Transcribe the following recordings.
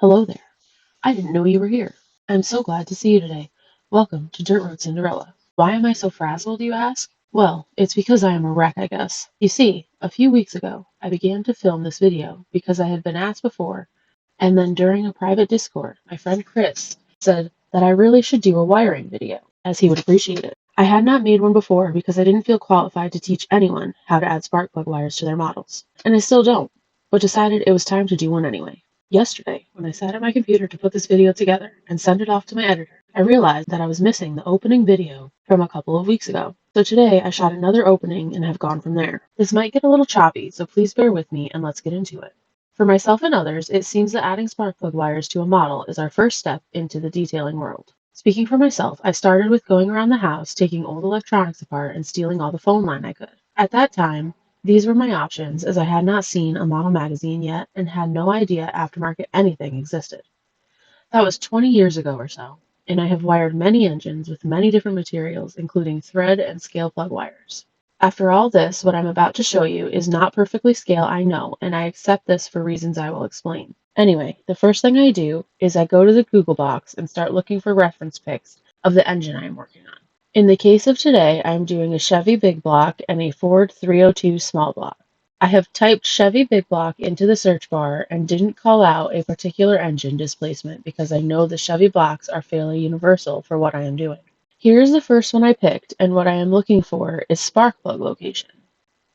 Hello there. I didn't know you were here. I'm so glad to see you today. Welcome to Dirt Road Cinderella. Why am I so frazzled, you ask? Well, it's because I am a wreck, I guess. You see, a few weeks ago, I began to film this video because I had been asked before, and then during a private Discord, my friend Chris said that I really should do a wiring video, as he would appreciate it. I had not made one before because I didn't feel qualified to teach anyone how to add spark plug wires to their models, and I still don't, but decided it was time to do one anyway. Yesterday, when I sat at my computer to put this video together and send it off to my editor, I realized that I was missing the opening video from a couple of weeks ago. So today I shot another opening and have gone from there. This might get a little choppy, so please bear with me and let's get into it. For myself and others, it seems that adding spark plug wires to a model is our first step into the detailing world. Speaking for myself, I started with going around the house, taking old electronics apart and stealing all the phone line I could. At that time, these were my options as I had not seen a model magazine yet and had no idea aftermarket anything existed. That was 20 years ago or so, and I have wired many engines with many different materials, including thread and scale plug wires. After all this, what I'm about to show you is not perfectly scale, I know, and I accept this for reasons I will explain. Anyway, the first thing I do is I go to the Google box and start looking for reference pics of the engine I am working on. In the case of today, I am doing a Chevy big block and a Ford 302 small block. I have typed Chevy big block into the search bar and didn't call out a particular engine displacement because I know the Chevy blocks are fairly universal for what I am doing. Here is the first one I picked, and what I am looking for is spark plug location.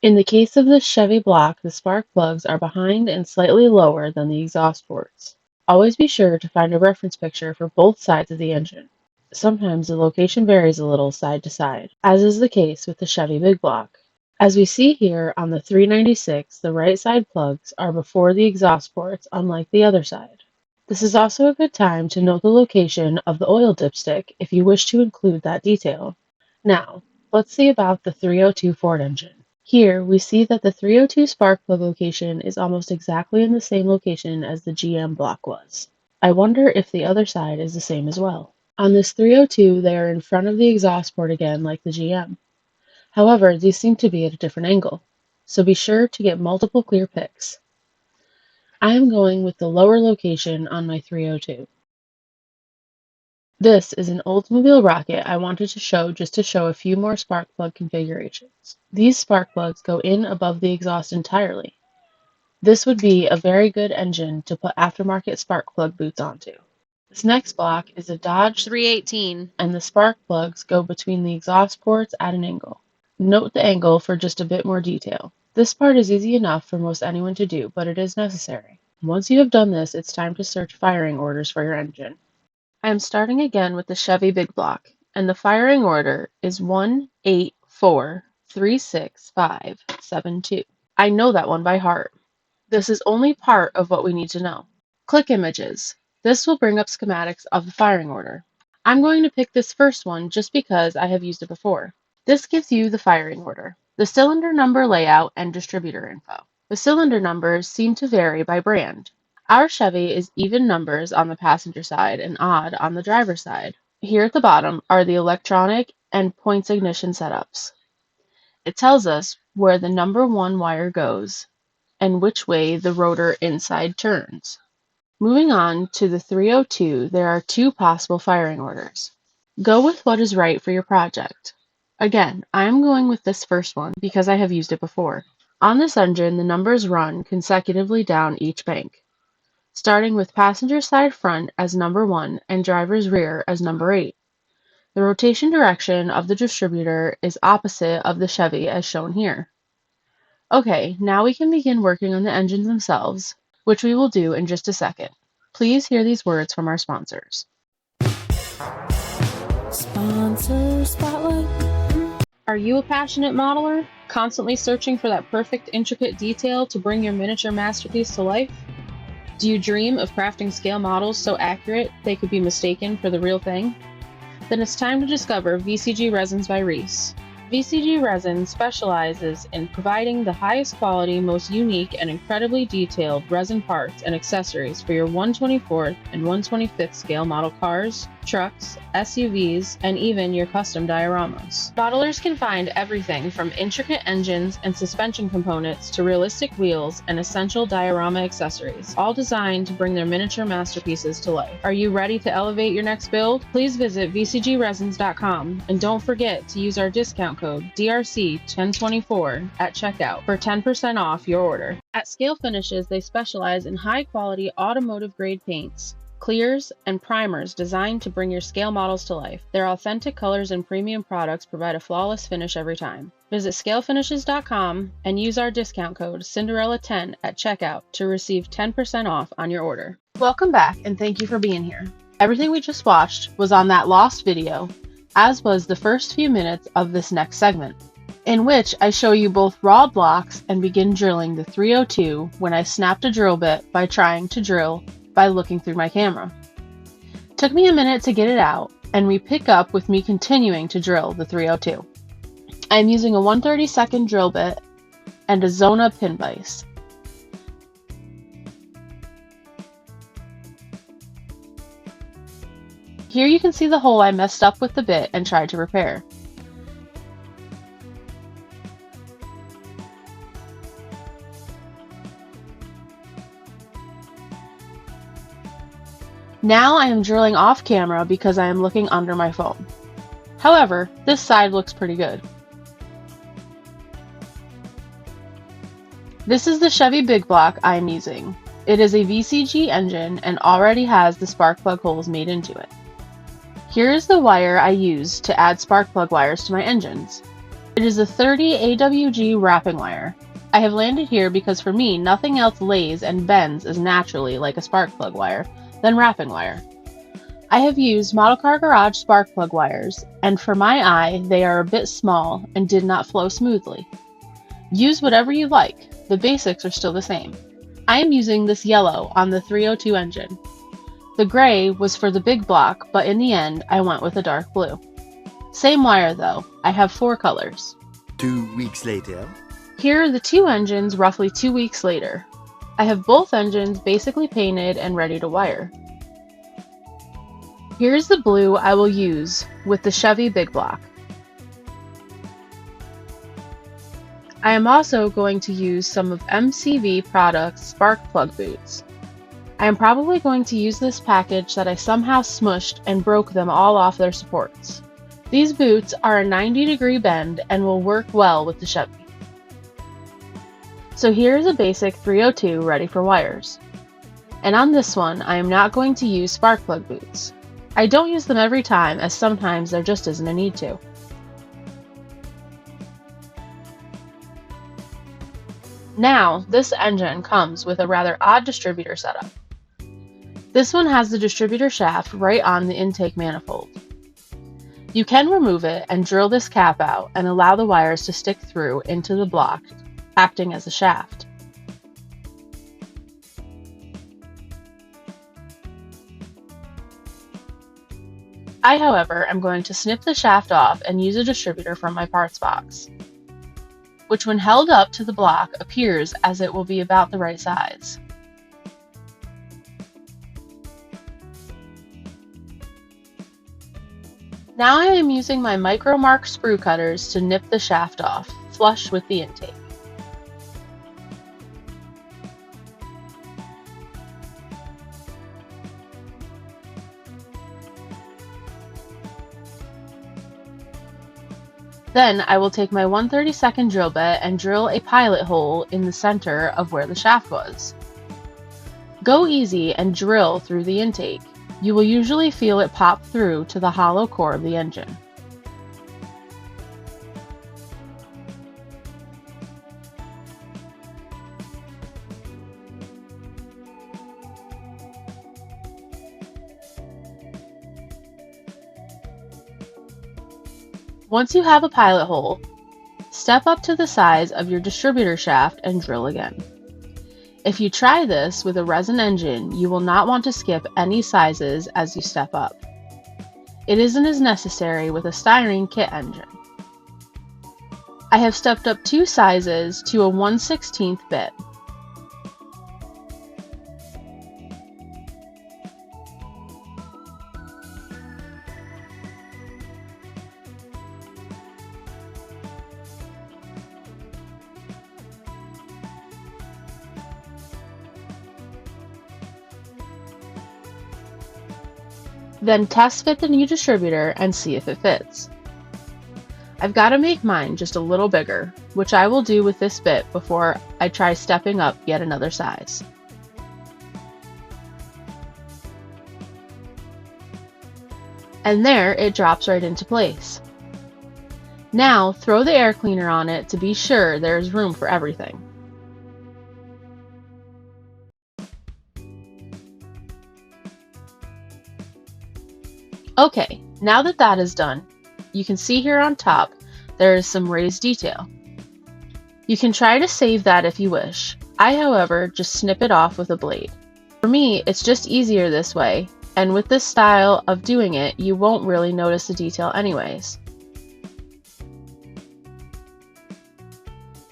In the case of the Chevy block, the spark plugs are behind and slightly lower than the exhaust ports. Always be sure to find a reference picture for both sides of the engine. Sometimes the location varies a little side to side, as is the case with the Chevy big block. As we see here on the 396, the right side plugs are before the exhaust ports, unlike the other side. This is also a good time to note the location of the oil dipstick if you wish to include that detail. Now, let's see about the 302 Ford engine. Here, we see that the 302 spark plug location is almost exactly in the same location as the GM block was. I wonder if the other side is the same as well. On this 302, they are in front of the exhaust port again like the GM. However, these seem to be at a different angle, so be sure to get multiple clear pics. I am going with the lower location on my 302. This is an Oldsmobile Rocket I wanted to show just to show a few more spark plug configurations. These spark plugs go in above the exhaust entirely. This would be a very good engine to put aftermarket spark plug boots onto. This next block is a Dodge 318, and the spark plugs go between the exhaust ports at an angle. Note the angle for just a bit more detail. This part is easy enough for most anyone to do, but it is necessary. Once you have done this, it's time to search firing orders for your engine. I am starting again with the Chevy big block, and the firing order is 184366572. I know that one by heart. This is only part of what we need to know. Click images. This will bring up schematics of the firing order. I'm going to pick this first one just because I have used it before. This gives you the firing order, the cylinder number layout, and distributor info. The cylinder numbers seem to vary by brand. Our Chevy is even numbers on the passenger side and odd on the driver's side. Here at the bottom are the electronic and points ignition setups. It tells us where the number 1 wire goes and which way the rotor inside turns. Moving on to the 302, there are 2 possible firing orders. Go with what is right for your project. Again, I am going with this first one because I have used it before. On this engine, the numbers run consecutively down each bank, starting with passenger side front as number 1 and driver's rear as number 8. The rotation direction of the distributor is opposite of the Chevy as shown here. Okay, now we can begin working on the engines themselves, which we will do in just a second. Please hear these words from our sponsors. Sponsor Spotlight. Are you a passionate modeler, constantly searching for that perfect intricate detail to bring your miniature masterpiece to life? Do you dream of crafting scale models so accurate they could be mistaken for the real thing? Then it's time to discover VCG Resins by Reese. VCG Resin specializes in providing the highest quality, most unique, and incredibly detailed resin parts and accessories for your 1/24th and 1/25th scale model cars, trucks, SUVs, and even your custom dioramas. Modelers can find everything from intricate engines and suspension components to realistic wheels and essential diorama accessories, all designed to bring their miniature masterpieces to life. Are you ready to elevate your next build? Please visit vcgresins.com and don't forget to use our discount code DRC1024 at checkout for 10% off your order. At Scale Finishes, they specialize in high-quality automotive-grade paints, clears, and primers designed to bring your scale models to life. Their authentic colors and premium products provide a flawless finish every time. Visit scalefinishes.com and use our discount code Cinderella10 at checkout to receive 10% off on your order. Welcome back and thank you for being here. Everything we just watched was on that lost video, as was the first few minutes of this next segment, in which I show you both raw blocks and begin drilling the 302 when I snapped a drill bit by trying to drill by looking through my camera. Took me a minute to get it out, and we pick up with me continuing to drill the 302. I am using a 1/32 drill bit and a Zona pin vise. Here you can see the hole I messed up with the bit and tried to repair. Now I am drilling off camera because I am looking under my phone. However, this side looks pretty good. This is the Chevy big block I am using. It is a VCG engine and already has the spark plug holes made into it. Here is the wire I used to add spark plug wires to my engines. It is a 30 AWG wrapping wire. I have landed here because for me, nothing else lays and bends as naturally like a spark plug wire than wrapping wire. I have used Model Car Garage spark plug wires, and for my eye, they are a bit small and did not flow smoothly. Use whatever you like, the basics are still the same. I am using this yellow on the 302 engine. The gray was for the big block, but in the end, I went with a dark blue. Same wire though, I have 4 colors. 2 weeks later. Here are the 2 engines roughly 2 weeks later. I have both engines basically painted and ready to wire. Here's the blue I will use with the Chevy big block. I am also going to use some of MCV Products spark plug boots. I am probably going to use this package that I somehow smushed and broke them all off their supports. These boots are a 90-degree bend and will work well with the Chevy. So here is a basic 302 ready for wires. And on this one, I am not going to use spark plug boots. I don't use them every time, as sometimes there just isn't a need to. Now, this engine comes with a rather odd distributor setup. This one has the distributor shaft right on the intake manifold. You can remove it and drill this cap out and allow the wires to stick through into the block, acting as a shaft. I, however, am going to snip the shaft off and use a distributor from my parts box, which when held up to the block appears as it will be about the right size. Now I am using my micro mark sprue cutters to nip the shaft off, flush with the intake. Then I will take my 1/32 drill bit and drill a pilot hole in the center of where the shaft was. Go easy and drill through the intake. You will usually feel it pop through to the hollow core of the engine. Once you have a pilot hole, step up to the size of your distributor shaft and drill again. If you try this with a resin engine, you will not want to skip any sizes as you step up. It isn't as necessary with a styrene kit engine. I have stepped up 2 sizes to a 1/16 bit. Then test fit the new distributor and see if it fits. I've got to make mine just a little bigger, which I will do with this bit before I try stepping up yet another size. And there it drops right into place. Now throw the air cleaner on it to be sure there is room for everything. Okay, now that that is done, you can see here on top there is some raised detail. You can try to save that if you wish. I, however, just snip it off with a blade. For me, it's just easier this way, and with this style of doing it, you won't really notice the detail anyways.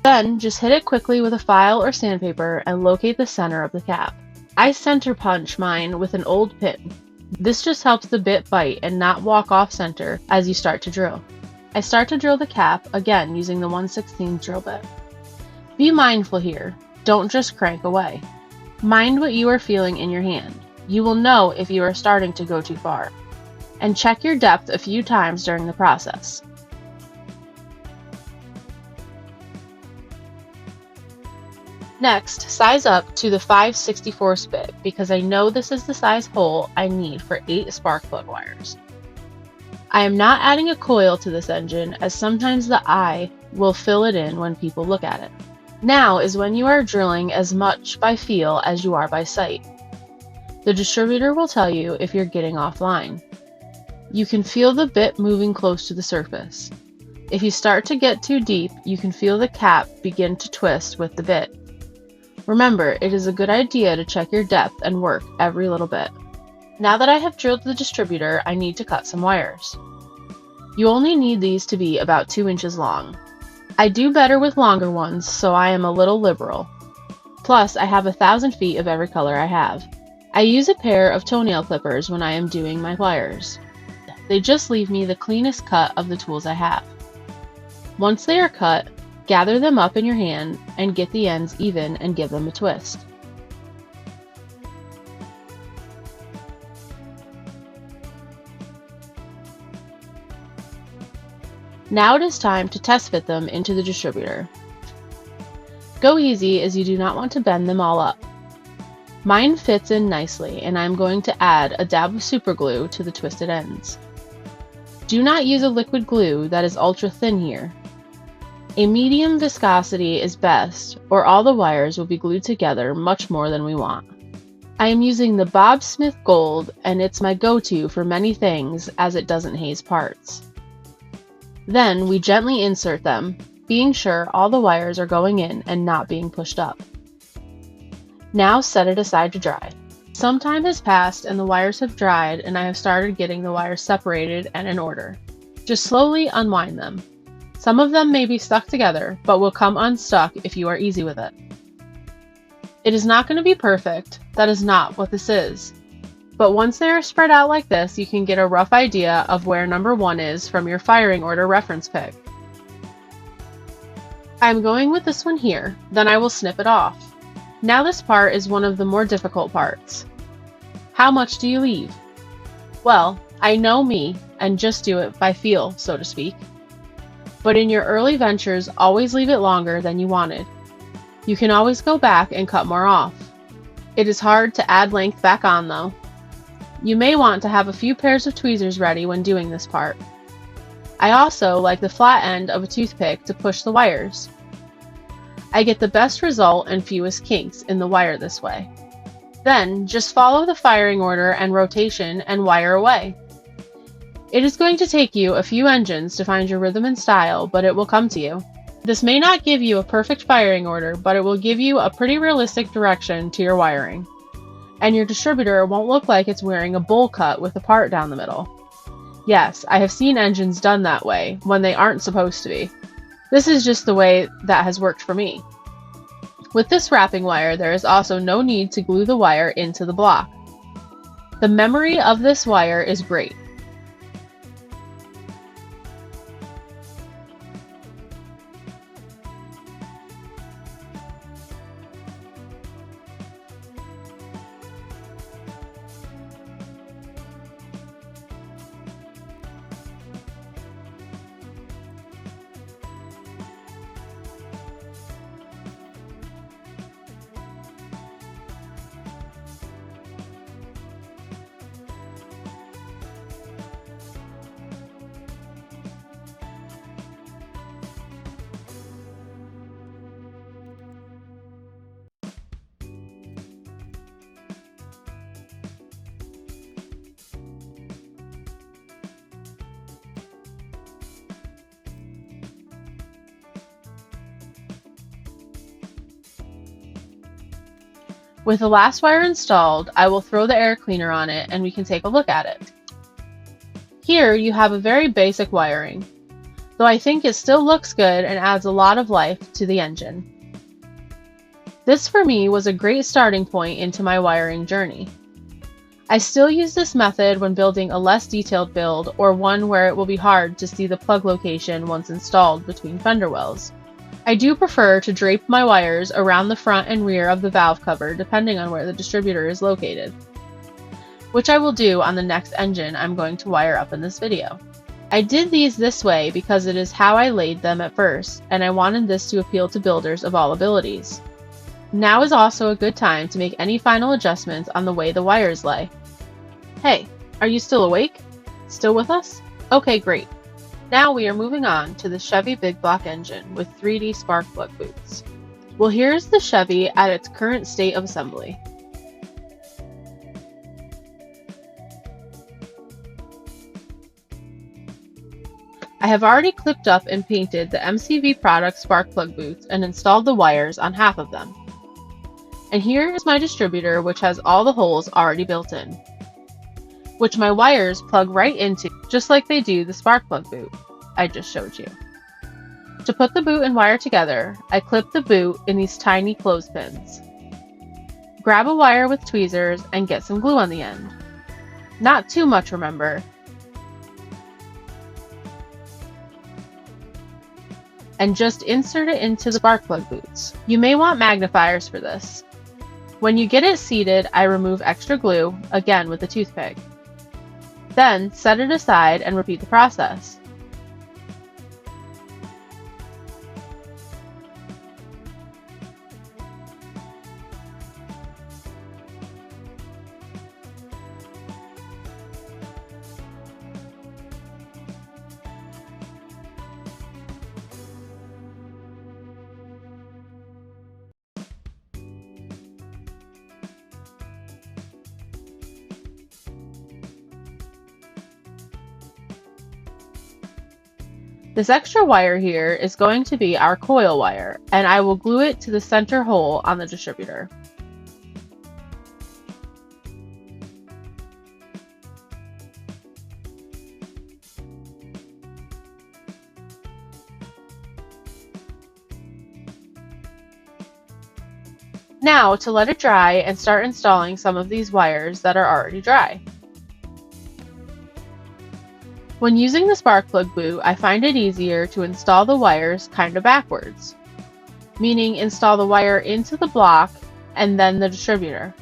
Then just hit it quickly with a file or sandpaper and locate the center of the cap. I center punch mine with an old pin. This just helps the bit bite and not walk off center as you start to drill. I start to drill the cap, again using the 1/16 drill bit. Be mindful here, don't just crank away. Mind what you are feeling in your hand. You will know if you are starting to go too far. And check your depth a few times during the process. Next, size up to the 5/64 bit because I know this is the size hole I need for 8 spark plug wires. I am not adding a coil to this engine as sometimes the eye will fill it in when people look at it. Now is when you are drilling as much by feel as you are by sight. The distributor will tell you if you're getting offline. You can feel the bit moving close to the surface. If you start to get too deep, you can feel the cap begin to twist with the bit. Remember, it is a good idea to check your depth and work every little bit. Now that I have drilled the distributor, I need to cut some wires. You only need these to be about 2 inches long. I do better with longer ones, so I am a little liberal. Plus, I have 1,000 feet of every color I have. I use a pair of toenail clippers when I am doing my wires. They just leave me the cleanest cut of the tools I have. Once they are cut, gather them up in your hand and get the ends even and give them a twist. Now it is time to test fit them into the distributor. Go easy as you do not want to bend them all up. Mine fits in nicely and I'm going to add a dab of super glue to the twisted ends. Do not use a liquid glue that is ultra thin here. A medium viscosity is best, or all the wires will be glued together much more than we want. I am using the Bob Smith Gold, and it's my go-to for many things as it doesn't haze parts. Then we gently insert them, being sure all the wires are going in and not being pushed up. Now set it aside to dry. Some time has passed and the wires have dried and I have started getting the wires separated and in order. Just slowly unwind them. Some of them may be stuck together, but will come unstuck if you are easy with it. It is not going to be perfect, that is not what this is. But once they are spread out like this, you can get a rough idea of where number 1 is from your firing order reference pick. I am going with this one here, then I will snip it off. Now this part is one of the more difficult parts. How much do you leave? Well, I know me, and just do it by feel, so to speak. But in your early ventures, always leave it longer than you wanted. You can always go back and cut more off. It is hard to add length back on though. You may want to have a few pairs of tweezers ready when doing this part. I also like the flat end of a toothpick to push the wires. I get the best result and fewest kinks in the wire this way. Then just follow the firing order and rotation and wire away. It is going to take you a few engines to find your rhythm and style, but it will come to you. This may not give you a perfect firing order, but it will give you a pretty realistic direction to your wiring. And your distributor won't look like it's wearing a bowl cut with a part down the middle. Yes, I have seen engines done that way, when they aren't supposed to be. This is just the way that has worked for me. With this wrapping wire, there is also no need to glue the wire into the block. The memory of this wire is great. With the last wire installed, I will throw the air cleaner on it and we can take a look at it. Here you have a very basic wiring, though I think it still looks good and adds a lot of life to the engine. This for me was a great starting point into my wiring journey. I still use this method when building a less detailed build or one where it will be hard to see the plug location once installed between fender wells. I do prefer to drape my wires around the front and rear of the valve cover depending on where the distributor is located, which I will do on the next engine I'm going to wire up in this video. I did these this way because it is how I laid them at first, and I wanted this to appeal to builders of all abilities. Now is also a good time to make any final adjustments on the way the wires lay. Hey, are you still awake? Still with us? Okay, great. Now we are moving on to the Chevy big block engine with 3D spark plug boots. Well, here's the Chevy at its current state of assembly. I have already clipped up and painted the MCV product spark plug boots and installed the wires on half of them. And here is my distributor, which has all the holes already built in, which my wires plug right into, just like they do the spark plug boot I just showed you. To put the boot and wire together, I clip the boot in these tiny clothespins. Grab a wire with tweezers and get some glue on the end. Not too much, remember. And just insert it into the spark plug boots. You may want magnifiers for this. When you get it seated, I remove extra glue, again with a toothpick. Then set it aside and repeat the process. This extra wire here is going to be our coil wire, and I will glue it to the center hole on the distributor. Now to let it dry and start installing some of these wires that are already dry. When using the spark plug boot, I find it easier to install the wires kind of backwards, meaning install the wire into the block and then the distributor.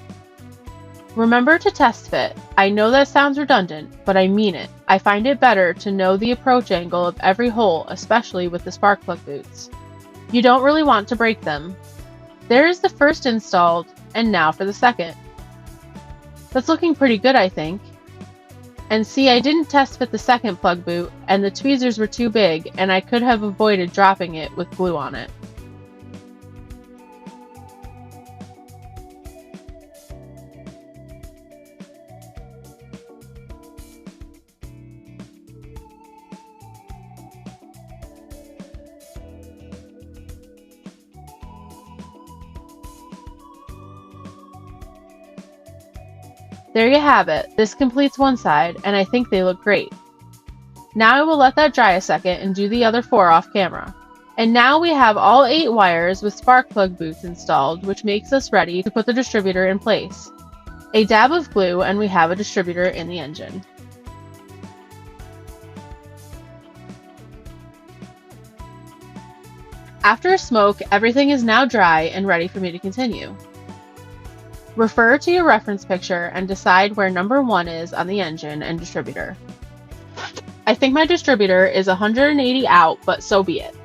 Remember to test fit. I know that sounds redundant, but I mean it. I find it better to know the approach angle of every hole, especially with the spark plug boots. You don't really want to break them. There is the first installed, and now for the second. That's looking pretty good, I think. And see, I didn't test fit the second plug boot, and the tweezers were too big, and I could have avoided dropping it with glue on it. There you have it. This completes one side, and I think they look great. Now I will let that dry a second and do the other 4 off camera. And now we have all 8 wires with spark plug boots installed, which makes us ready to put the distributor in place. A dab of glue and we have a distributor in the engine. After a smoke, everything is now dry and ready for me to continue. Refer to your reference picture and decide where number 1 is on the engine and distributor. I think my distributor is 180 out, but so be it.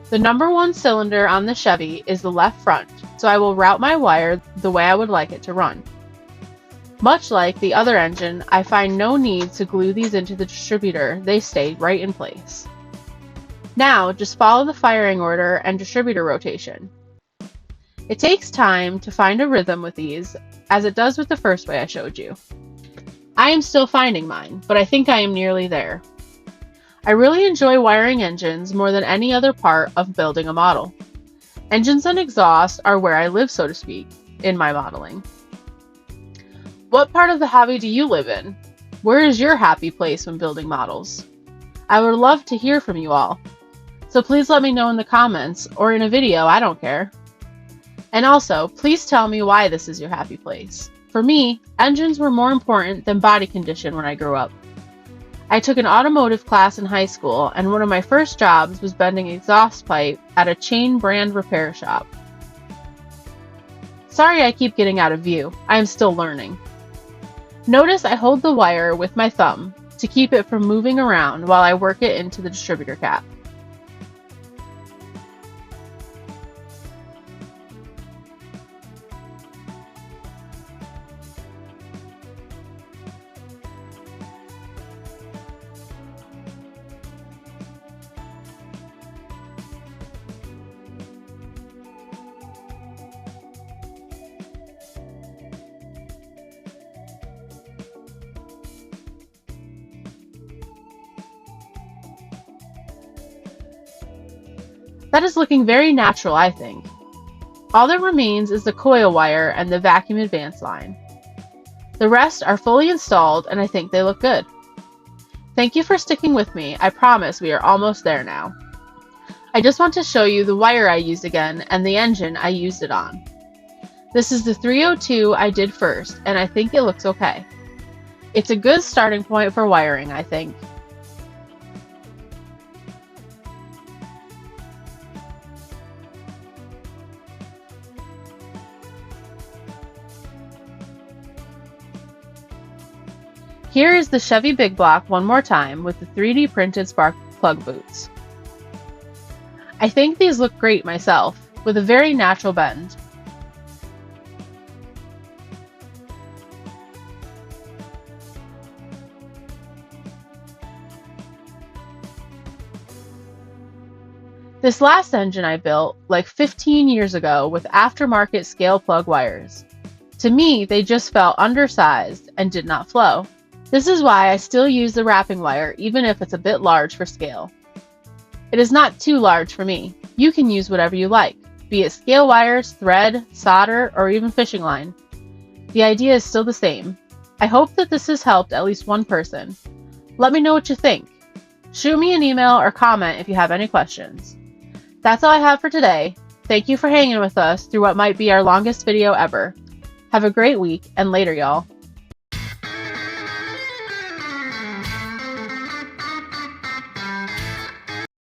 The number 1 cylinder on the Chevy is the left front, so I will route my wire the way I would like it to run. Much like the other engine, I find no need to glue these into the distributor, they stay right in place. Now, just follow the firing order and distributor rotation. It takes time to find a rhythm with these, as it does with the first way I showed you. I am still finding mine, but I think I am nearly there. I really enjoy wiring engines more than any other part of building a model. Engines and exhaust are where I live, so to speak. in my modeling. What part of the hobby do you live in? Where is your happy place when building models? I would love to hear from you all. So please let me know in the comments or in a video, I don't care. And also, please tell me why this is your happy place. For me, engines were more important than body condition when I grew up. I took an automotive class in high school, and one of my first jobs was bending exhaust pipe at a chain brand repair shop. Sorry I keep getting out of view. I am still learning. Notice I hold the wire with my thumb to keep it from moving around while I work it into the distributor cap. That is looking very natural, I think. All that remains is the coil wire and the vacuum advance line. The rest are fully installed and I think they look good. Thank you for sticking with me. I promise we are almost there now. I just want to show you the wire I used again and the engine I used it on. This is the 302 I did first and I think it looks okay. It's a good starting point for wiring, I think. Here is the Chevy Big Block one more time with the 3D printed spark plug boots. I think these look great myself, with a very natural bend. This last engine I built like 15 years ago with aftermarket scale plug wires. To me, they just felt undersized and did not flow. This is why I still use the wrapping wire even if it's a bit large for scale. It is not too large for me. You can use whatever you like, be it scale wires, thread, solder, or even fishing line. The idea is still the same. I hope that this has helped at least one person. Let me know what you think. Shoot me an email or comment if you have any questions. That's all I have for today. Thank you for hanging with us through what might be our longest video ever. Have a great week, and later, y'all.